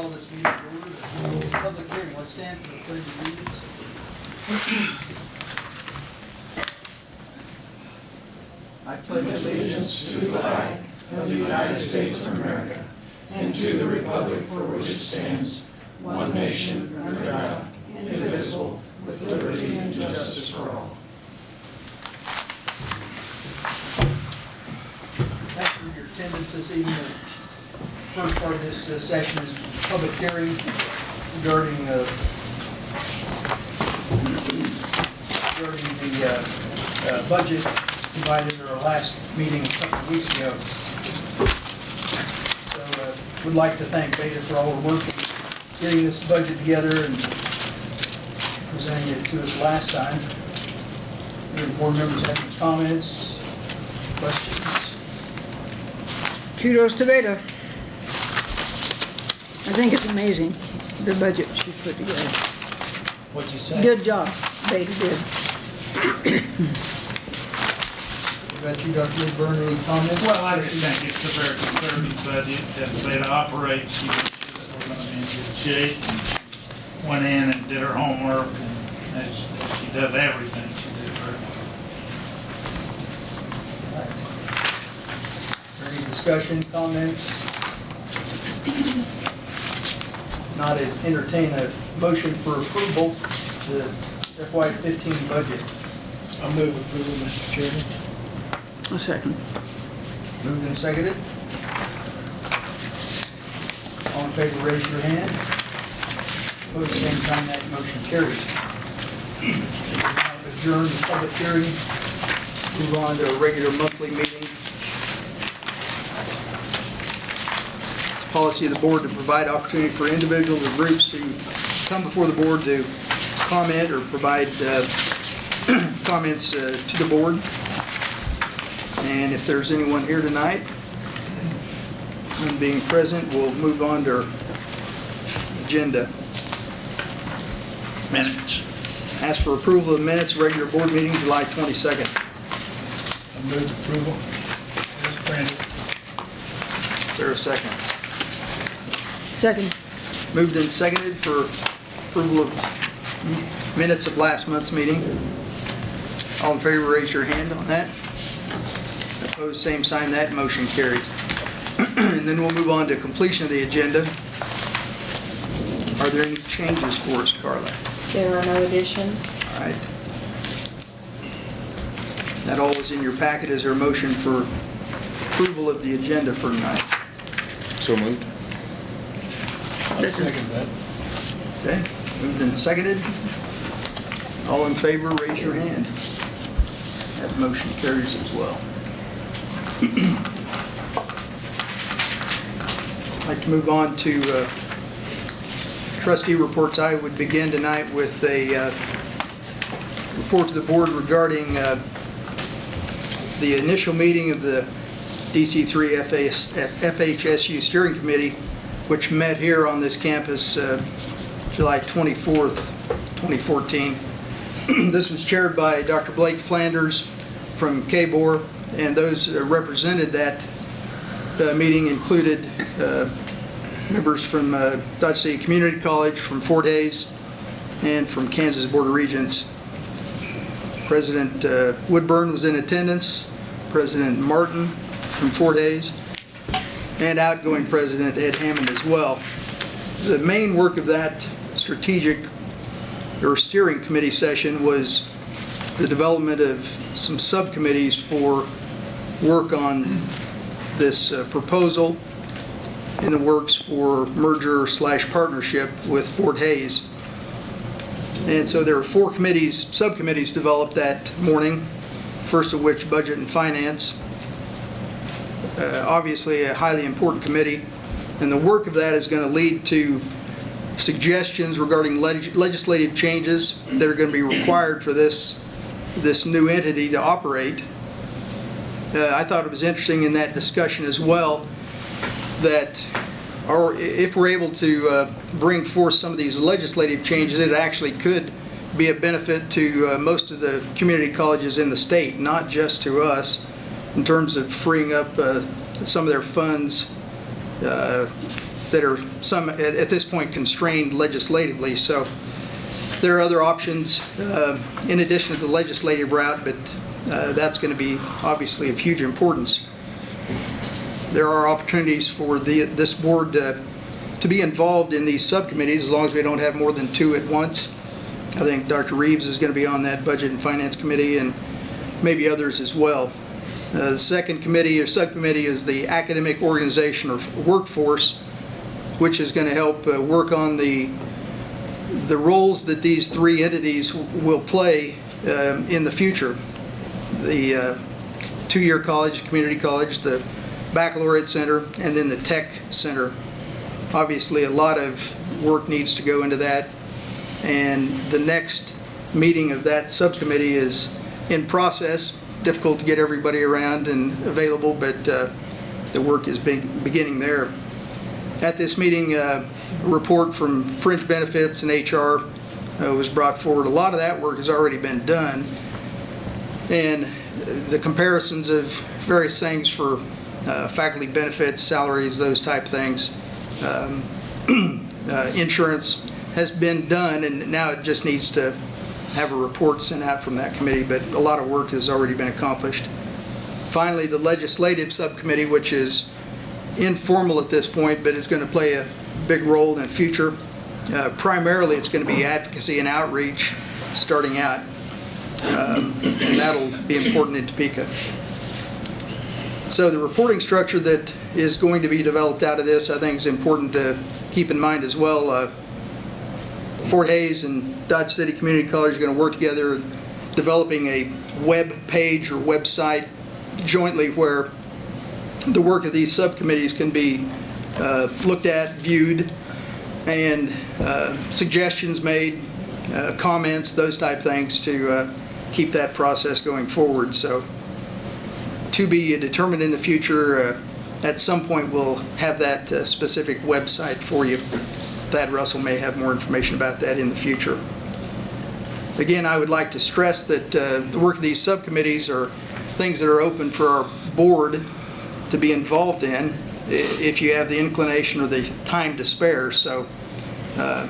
call this meeting to order. The public hearing, let's stand for the pledge of allegiance. I pledge allegiance to the flag of the United States of America and to the republic for which it stands, one nation, under God, indivisible, with liberty and justice for all. Thanks for your attendance this evening. The first part of this session is public hearing regarding the budget provided at our last meeting a couple of weeks ago. So we'd like to thank Beta for all the work in getting this budget together and presenting it to us last time. Any board members have any comments, questions? Kudos to Beta. I think it's amazing, the budget she put together. What'd you say? Good job, Beta did. What about you, Dr. Woodburn, any comments? Well, I just think it's a very conservative budget, and the way it operates, she was sure that we're gonna be in good shape. And went in and did her homework, and as she does everything, she did very well. Is there any discussion, comments? Not entertain a motion for approval of the FY15 budget. I'll move approval, Mr. Chairman. A second. Moved and seconded. All in favor, raise your hand. Opposed, same sign. That motion carries. Now adjourn the public hearing. Move on to a regular monthly meeting. It's policy of the board to provide opportunity for individuals or groups to come before the board to comment or provide comments to the board. And if there's anyone here tonight, and being present, we'll move on to our agenda. Minutes. Ask for approval of minutes, regular board meeting, July 22nd. I move approval. As printed. Is there a second? Second. Moved and seconded for approval of minutes of last month's meeting. All in favor, raise your hand on that. Opposed, same sign. That motion carries. And then we'll move on to completion of the agenda. Are there any changes for us, Carla? There are no additions. All right. That all is in your packet. Is there a motion for approval of the agenda for tonight? So moved. I'll second that. Okay, moved and seconded. All in favor, raise your hand. That motion carries as well. I'd like to move on to trustee reports. I would begin tonight with a report to the board regarding the initial meeting of the DC3 FHSU Steering Committee, which met here on this campus July 24th, 2014. This was chaired by Dr. Blake Flanders from KBOR, and those represented that meeting included members from Dodge City Community College, from Fort Hays, and from Kansas Board of Regents. President Woodburn was in attendance, President Martin from Fort Hays, and outgoing President Ed Hammond as well. The main work of that strategic or steering committee session was the development of some subcommittees for work on this proposal in the works for merger/partnership with Fort Hays. And so there were 4 subcommittees developed that morning, first of which Budget and Finance. Obviously a highly important committee, and the work of that is going to lead to suggestions regarding legislative changes that are going to be required for this new entity to operate. I thought it was interesting in that discussion as well that if we're able to bring forth some of these legislative changes, it actually could be a benefit to most of the community colleges in the state, not just to us, in terms of freeing up some of their funds that are at this point constrained legislatively. So there are other options in addition to the legislative route, but that's going to be obviously of huge importance. There are opportunities for this board to be involved in these subcommittees as long as we don't have more than 2 at once. I think Dr. Reeves is going to be on that Budget and Finance Committee, and maybe others as well. The second committee or subcommittee is the Academic Organization or Workforce, which is going to help work on the roles that these 3 entities will play in the future. The 2-year college, community college, the baccalaureate center, and then the tech center. Obviously, a lot of work needs to go into that, and the next meeting of that subcommittee is in process. Difficult to get everybody around and available, but the work is beginning there. At this meeting, a report from Fringe Benefits and HR was brought forward. A lot of that work has already been done, and the comparisons of various things for faculty benefits, salaries, those type things, insurance has been done, and now it just needs to have a report sent out from that committee, but a lot of work has already been accomplished. Finally, the legislative subcommittee, which is informal at this point, but is going to play a big role in the future. Primarily, it's going to be advocacy and outreach starting out, and that'll be important in Topeka. So the reporting structure that is going to be developed out of this, I think, is important to keep in mind as well. Fort Hays and Dodge City Community College are going to work together developing a web page or website jointly where the work of these subcommittees can be looked at, viewed, and suggestions made, comments, those type things to keep that process going forward. So to be determined in the future, at some point we'll have that specific website for you. Thad Russell may have more information about that in the future. Again, I would like to stress that the work of these subcommittees are things that are open for our board to be involved in if you have the inclination or the time to spare. So that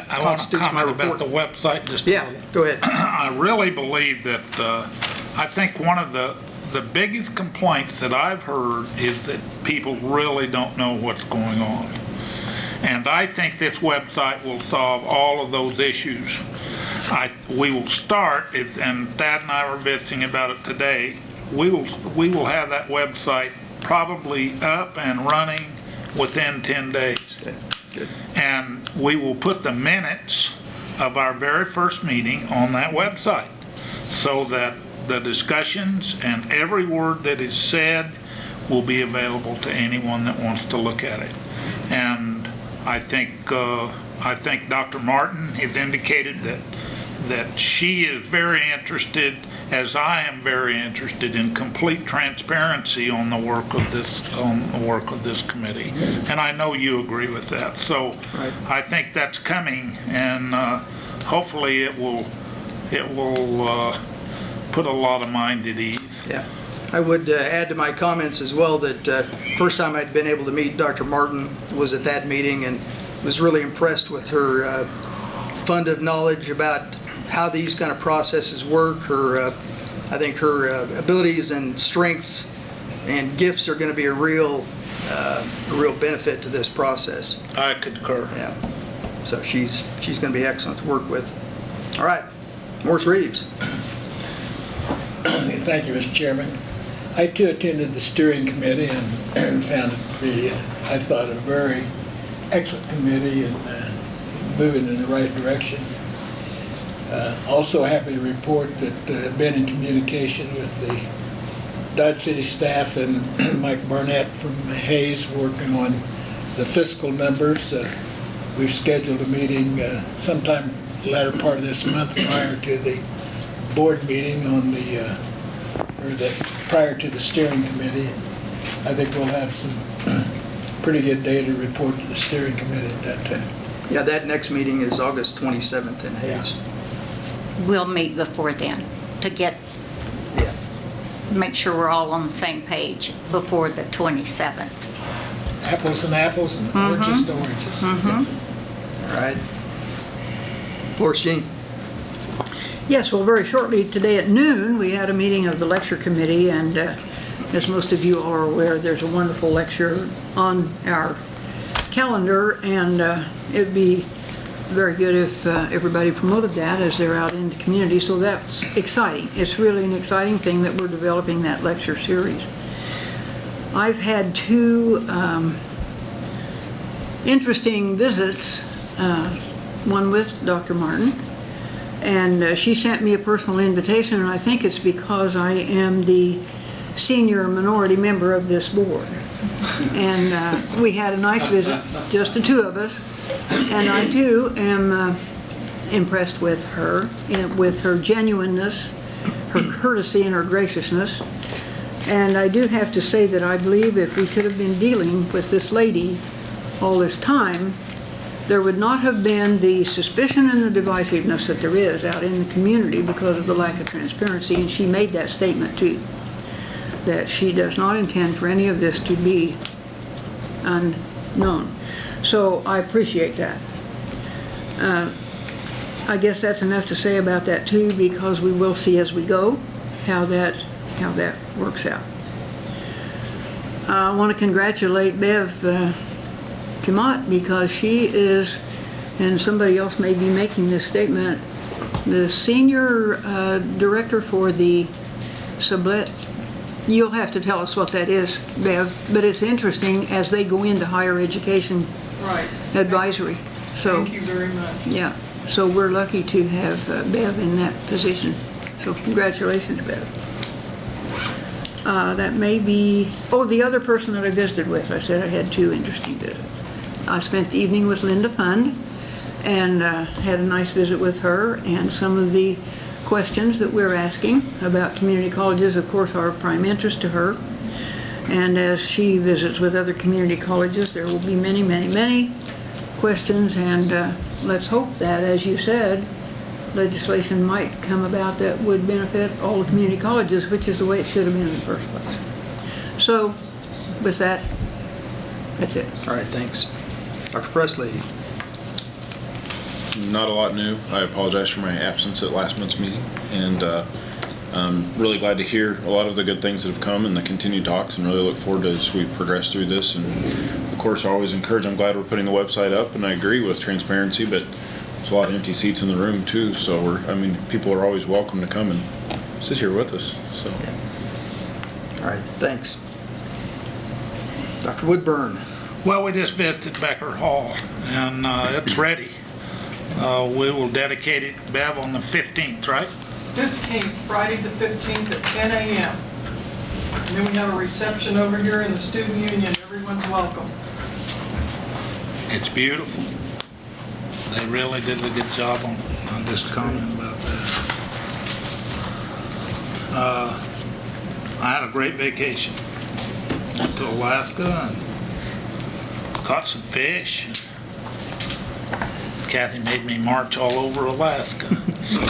I want to constitutes my comment report. about the website just a Yeah, little. go ahead. I really believe that, I think one of the biggest complaints that I've heard is that people really don't know what's going on. And I think this website will solve all of those issues. We will start, and Thad and I were visiting about it today, we will have that website probably up and running within 10 days. Okay, good. And we will put the minutes of our very first meeting on that website so that the discussions and every word that is said will be available to anyone that wants to look at it. And I think Dr. Martin has indicated that she is very interested, as I am very interested, in complete transparency on the work of this committee, and I know you agree with that. So Right. I think that's coming, and hopefully it will put a lot of mind at ease. Yeah. I would add to my comments as well that first time I'd been able to meet Dr. Martin was at that meeting, and was really impressed with her fund of knowledge about how these kind of processes work. I think her abilities and strengths and gifts are going to be a real benefit to this process. I concur. Yeah. So she's going to be excellent to work with. All right, Morris Reeves. Thank you, Mr. Chairman. I too attended the steering committee and found it to be, I thought, a very excellent committee and moving in the right direction. Also happy to report that I've been in communication with the Dodge City staff and Mike Barnett from Hayes working on the fiscal numbers. We've scheduled a meeting sometime latter part of this month prior to the board meeting on prior to the steering committee. I think we'll have some pretty good data to report to the steering committee at that time. Yeah, that next meeting is August 27th in Hayes. We'll meet before then to Yeah. make sure we're all on the same page before the 27th. apples and apples and oranges to oranges. All right. Florence Jean. Yes, well, very shortly today at noon, we had a meeting of the lecture committee, and as most of you are aware, there's a wonderful lecture on our calendar, and it'd be very good if everybody promoted that as they're out in the community, so that's exciting. It's really an exciting thing that we're developing that lecture series. I've had two interesting visits, one with Dr. Martin, and she sent me a personal invitation, and I think it's because I am the senior minority member of this board. And we had a nice visit, just the two of us, and I too am impressed with her genuineness, her courtesy, and her graciousness. And I do have to say that I believe if we could have been dealing with this lady all this time, there would not have been the suspicion and the divisiveness that there is out in the community because of the lack of transparency. And she made that statement too, that she does not intend for any of this to be unknown. So I appreciate that. I guess that's enough to say about that too, because we will see as we go how that works out. I want to congratulate Bev Timot, because she is, and somebody else may be making this statement, the senior director for the Sublet. You'll have to tell us what that is, Bev, but it's interesting as they go into higher education advisory. So, thank you very much. Yeah, so we're lucky to have Bev in that position. So congratulations, Bev. That may be, the other person that I visited with, I said I had two interesting visits. I spent the evening with Linda Fund and had a nice visit with her, and some of the questions that we're asking about community colleges, of course, are of prime interest to her. And as she visits with other community colleges, there will be many, many, many questions, and let's hope that, as you said, legislation might come about that would benefit all the community colleges, which is the way it should have been in the first place. So, with that, that's it. All right, thanks. Dr. Presley. Not a lot new. I apologize for my absence at last month's meeting, and I'm really glad to hear a lot of the good things that have come and the continued talks, and really look forward to as we progress through this. And of course, I always encourage, I'm glad we're putting the website up, and I agree with transparency, but there's a lot of empty seats in the room too, so people are always welcome to come and sit here with us. So. All right, thanks. Dr. Woodburn. Well, we just visited Becker Hall, and it's ready. We will dedicate it, Bev, on the 15th, right? 15th, Friday the 15th at 10 a.m. And then we have a reception over here in the Student Union. Everyone's welcome. It's beautiful. They really did a good job on this comment about that. I had a great vacation. Went to Alaska and caught some fish. Kathy made me march all over Alaska. So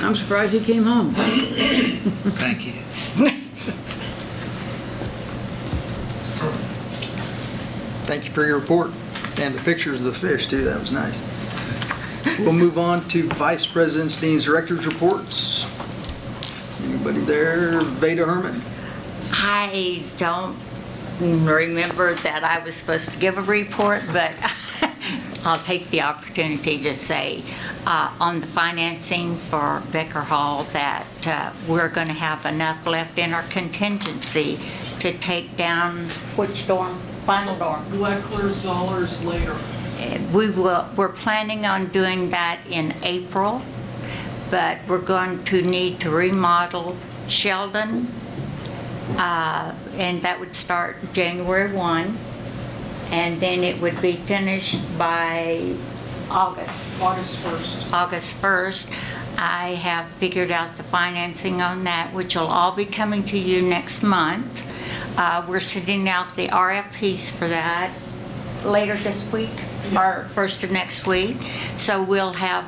I'm surprised he came home. thank you. Thank you for your report and the pictures of the fish too. That was nice. We'll move on to Vice President's, Dean's, Directors reports. Anybody there? Veda Herman. I don't remember that I was supposed to give a report, but I'll take the opportunity to say on the financing for Becker Hall that we're going to have enough left in our contingency to take down which dorm? Final dorm. Gleckler, Zollers later. We're planning on doing that in April, but we're going to need to remodel Sheldon, and that would start January 1, and then it would be finished by August 1st. August 1st. I have figured out the financing on that, which will all be coming to you next month. We're sending out the RFPs for that later this week, or first of next week. So we'll have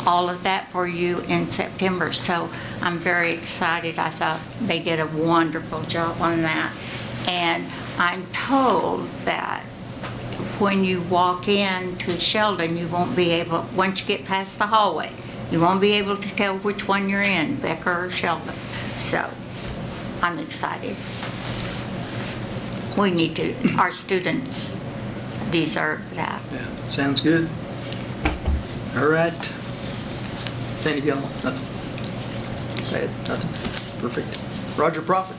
all of that for you in September. So I'm very excited. I thought they did a wonderful job on that. And I'm told that when you walk in to Sheldon, you won't be able, once you get past the hallway, you won't be able to tell which one you're in, Becker or Sheldon. So I'm excited. We need to, our students deserve that. Yeah, sounds good. All right. Sandy Gill, nothing. Say it, nothing. Perfect. Roger Prophet.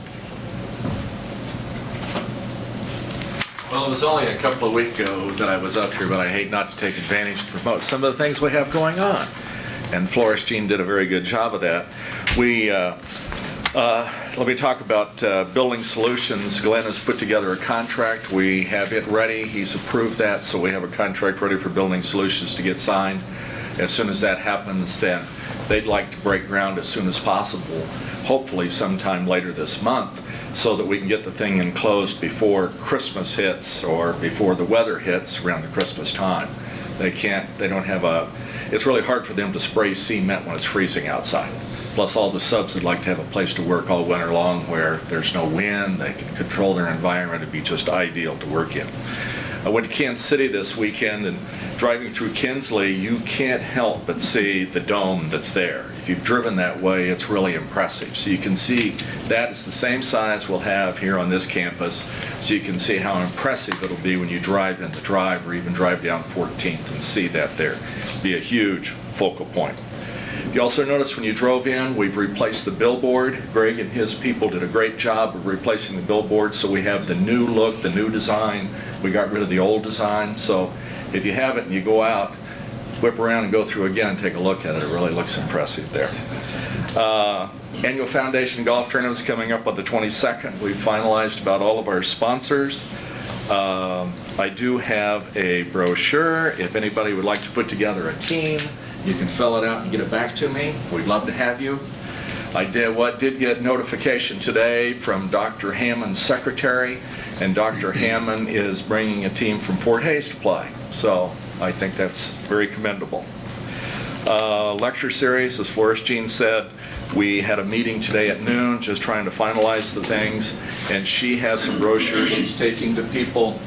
Well, it was only a couple of weeks ago that I was up here, but I hate not to take advantage to promote some of the things we have going on. And Flores Jean did a very good job of that. Let me talk about Building Solutions. Glenn has put together a contract. We have it ready. He's approved that, so we have a contract ready for Building Solutions to get signed. As soon as that happens, then they'd like to break ground as soon as possible, hopefully sometime later this month, so that we can get the thing enclosed before Christmas hits or before the weather hits around the Christmas time. It's really hard for them to spray cement when it's freezing outside. Plus all the subs would like to have a place to work all winter long where there's no wind, they can control their environment. It'd be just ideal to work in. I went to Kansas City this weekend, and driving through Kinsley, you can't help but see the dome that's there. If you've driven that way, it's really impressive. So you can see that is the same size we'll have here on this campus, so you can see how impressive it'll be when you drive in the drive or even drive down 14th and see that there. It'll be a huge focal point. You also notice when you drove in, we've replaced the billboard. Greg and his people did a great job of replacing the billboard, so we have the new look, the new design. We got rid of the old design, so if you have it and you go out, whip around and go through again and take a look at it. It really looks impressive there. Annual Foundation Golf Tournament's coming up on the 22nd. We've finalized about all of our sponsors. I do have a brochure. If anybody would like to put together a team, you can fill it out and get it back to me. We'd love to have you. I did get notification today from Dr. Hammond's secretary, and Dr. Hammond is bringing a team from Fort Hays to play. So I think that's very commendable. Lecture series, as Flores Jean said, we had a meeting today at noon just trying to finalize the things, and she has some brochures she's taking to people.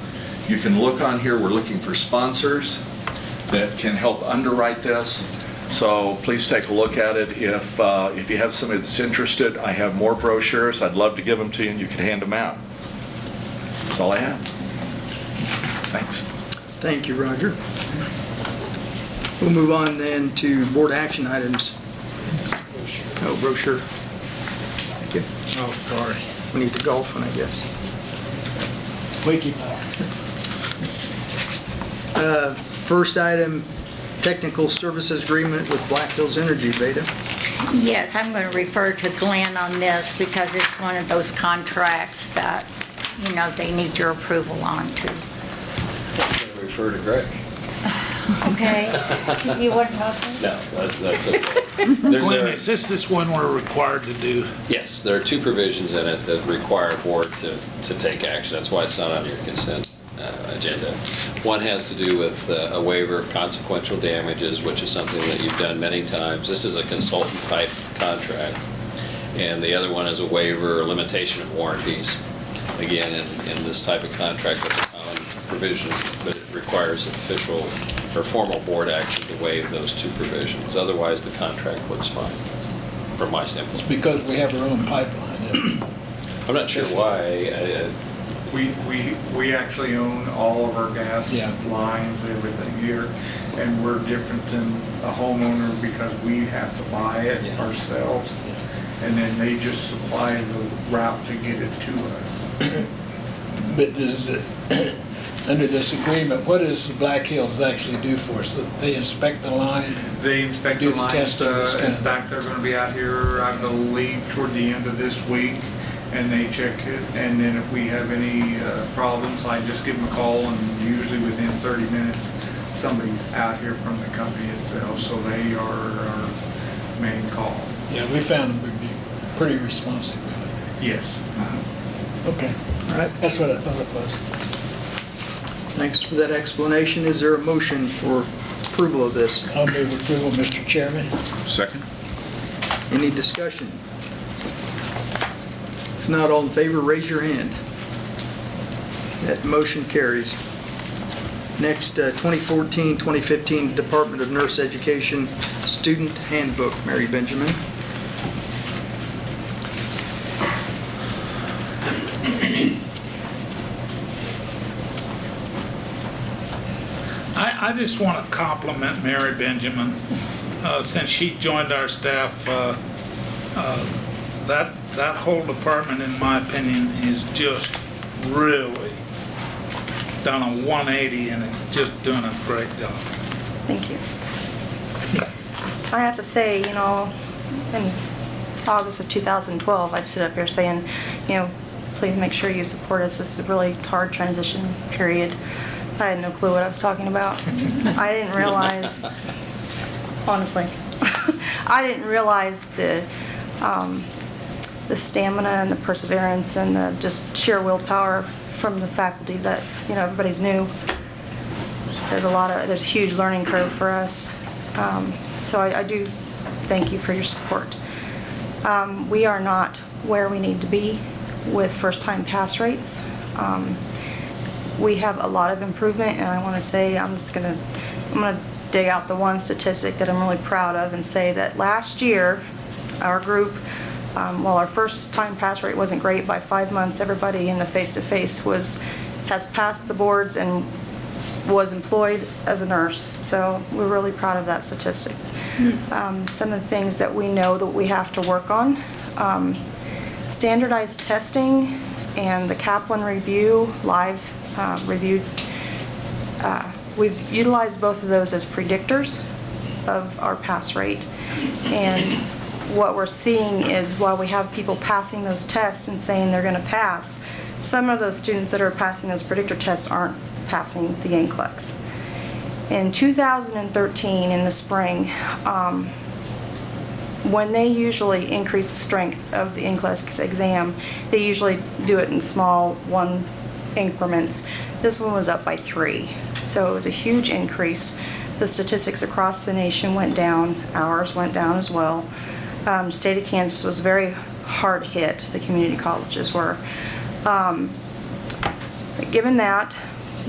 You can look on here. We're looking for sponsors that can help underwrite this. So please take a look at it. If you have somebody that's interested, I have more brochures. I'd love to give them to you, and you can hand them out. That's all I have. Thanks. Thank you, Roger. We'll move on then to board action items. Oh, brochure. Thank you. Oh, sorry. We need the golf one, I guess. Wiki First item, technical services agreement with Black Hills Energy, Beta. Yes, I'm going to refer to Glenn on this because it's one of those contracts that, they need your approval on too. Refer to Greg. Okay. You want to talk to me? No, that's okay. Glenn, is this one we're required to do? Yes, there are two provisions in it that require a board to take action. That's why it's not on your consent agenda. One has to do with a waiver of consequential damages, which is something that you've done many times. This is a consultant type contract. And the other one is a waiver or limitation of warranties. Again, in this type of contract, that's a common provision, but it requires official or formal board action to waive those two provisions. Otherwise, the contract looks fine, from my standpoint. because we have our own pipeline. I'm not sure why. We actually own all of our gas Yeah. lines, everything here, and we're different than a homeowner because we have to buy it Yeah. ourselves, and then they just supply the route to get it to us. But does it, under this agreement, what does the Black Hills actually do for us? They inspect the line? They inspect Do the the lines. testing, this kind In of fact, they're gonna be out here, I believe, toward the end of this week, and they check it, and then if we have any problems, I just give them a call, and usually within 30 minutes, somebody's out here from the company itself, so they are our main call. Yeah, we found them would be pretty responsive, really. Yes. Okay, All right, that's what I thought it was. thanks for that explanation. Is there a motion for approval of this? I'll move approval, Mr. Chairman. Second? Any discussion? If not, all in favor, raise your hand. That motion carries. Next, 2014-2015 Department of Nurse Education Student Handbook. Mary Benjamin. I just want to compliment Mary Benjamin. Since she joined our staff, that whole department, in my opinion, is just really done a 180 and it's just doing a great job. Thank you. I have to say, in August of 2012, I stood up here saying, please make sure you support us. This is a really hard transition period. I had no clue what I was talking about. I didn't realize, honestly, I didn't realize the stamina and the perseverance and the just sheer willpower from the faculty that, everybody's new. There's a huge learning curve for us. So I do thank you for your support. We are not where we need to be with first-time pass rates. We have a lot of improvement, and I want to say I'm going to dig out the one statistic that I'm really proud of and say that last year, our group, while our first-time pass rate wasn't great, by 5 months, everybody in the face-to-face has passed the boards and was employed as a nurse. So we're really proud of that statistic. Some of the things that we know that we have to work on, standardized testing and the Kaplan review, live review, we've utilized both of those as predictors of our pass rate. And what we're seeing is while we have people passing those tests and saying they're going to pass, some of those students that are passing those predictor tests aren't passing the NCLEX. In 2013, in the spring, when they usually increase the strength of the NCLEX exam, they usually do it in small one increments. This one was up by 3. So it was a huge increase. The statistics across the nation went down. Ours went down as well. State of Kansas was very hard hit, the community colleges were. But given that,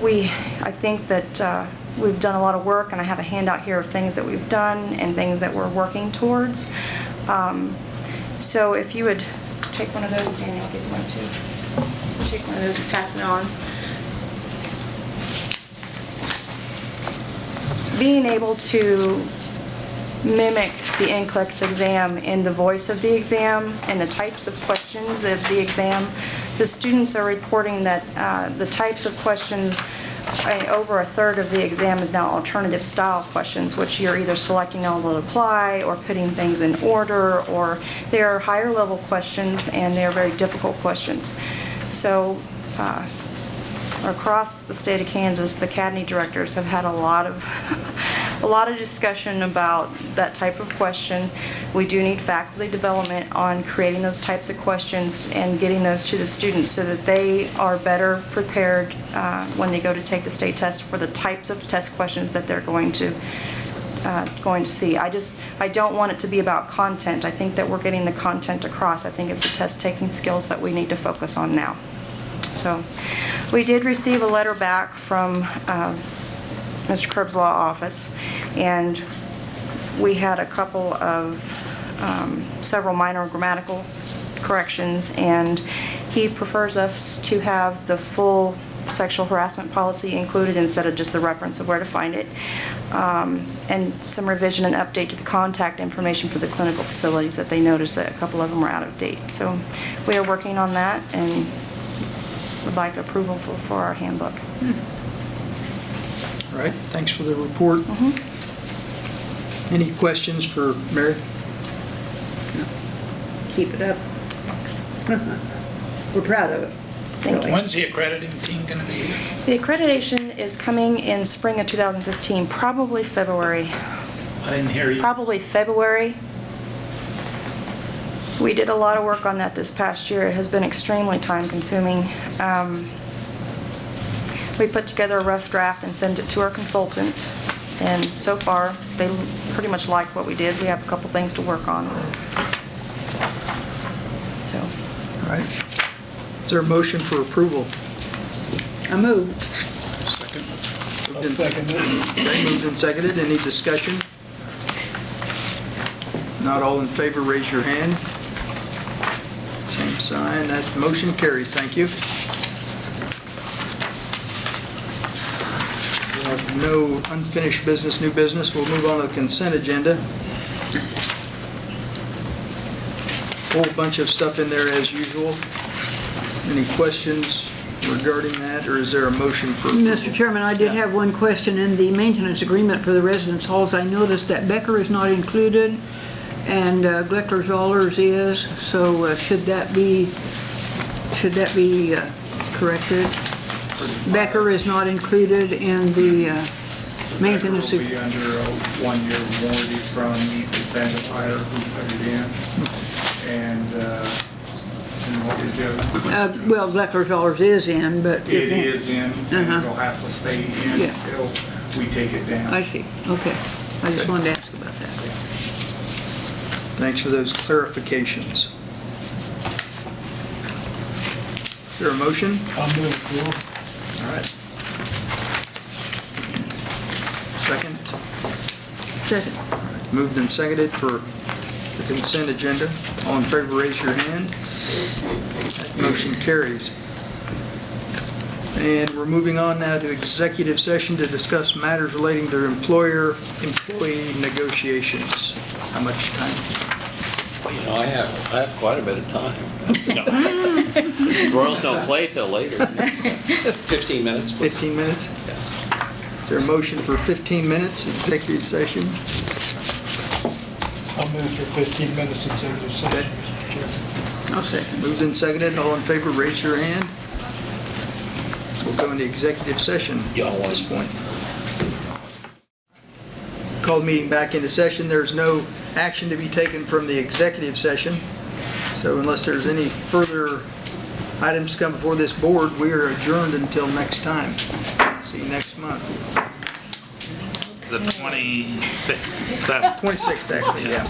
I think that we've done a lot of work, and I have a handout here of things that we've done and things that we're working towards. So if you would take one of those again, I'll give you one too. Take one of those and pass it on. Being able to mimic the NCLEX exam in the voice of the exam and the types of questions of the exam, the students are reporting that the types of questions, over a third of the exam is now alternative style questions, which you're either selecting all to apply or putting things in order, or they are higher level questions and they are very difficult questions. So across the state of Kansas, the academy directors have had a lot of discussion about that type of question. We do need faculty development on creating those types of questions and getting those to the students so that they are better prepared when they go to take the state test for the types of test questions that they're going to see. I don't want it to be about content. I think that we're getting the content across. I think it's the test taking skills that we need to focus on now. So we did receive a letter back from Mr. Kerb's law office, and we had a couple of several minor grammatical corrections, and he prefers us to have the full sexual harassment policy included instead of just the reference of where to find it, and some revision and update to the contact information for the clinical facilities that they noticed that a couple of them were out of date. So we are working on that and would like approval for our handbook. All right, thanks for the report. Any questions for Mary? Keep it up. We're proud of it. Thank you. When's the accrediting team going to be here? The accreditation is coming in spring of 2015, probably February. I didn't hear you. Probably February. We did a lot of work on that this past year. It has been extremely time consuming. We put together a rough draft and sent it to our consultant, and so far they pretty much like what we did. We have a couple things to work on. So. All right. Is there a motion for approval? I move. I'll second it. Okay, moved and seconded. Any discussion? Not all in favor, raise your hand. Same sign. That motion carries. Thank you. We have no unfinished business, new business. We'll move on to the consent agenda. Whole bunch of stuff in there as usual. Any questions regarding that, or is there a motion for? Mr. Chairman, I did Yeah. have one question. In the maintenance agreement for the residence halls, I noticed that Becker is not included and Gleckler-Zollers is, so should that be corrected? Becker is not included in the maintenance. Will be under a one-year warranty from the sanitizer who put it in. And what was the other? Well, Gleckler-Zollers is in, but. It is in, and Uh-huh. it'll have to stay in Yeah. until we take it down. I see, okay. I just wanted to ask about that. Thanks for those clarifications. Is there a motion? I'll move it, Bill. All right. Second? Second. Moved and seconded for the consent agenda. All in favor, raise your hand. That motion carries. And we're moving on now to executive session to discuss matters relating to employer-employee negotiations. How much time? You know, I have quite a bit of time. Royals don't play till later. 15 minutes, please. 15 minutes? Yes. Is there a motion for 15 minutes executive session? I'll move for 15 minutes executive session, Mr. Chairman. I'll second. Moved and seconded. All in favor, raise your hand. We'll go into executive session at this point. Call the meeting back into session. There's no action to be taken from the executive session. So unless there's any further items to come before this board, we are adjourned until next time. See you next month. The 26th. 26th, actually, yeah.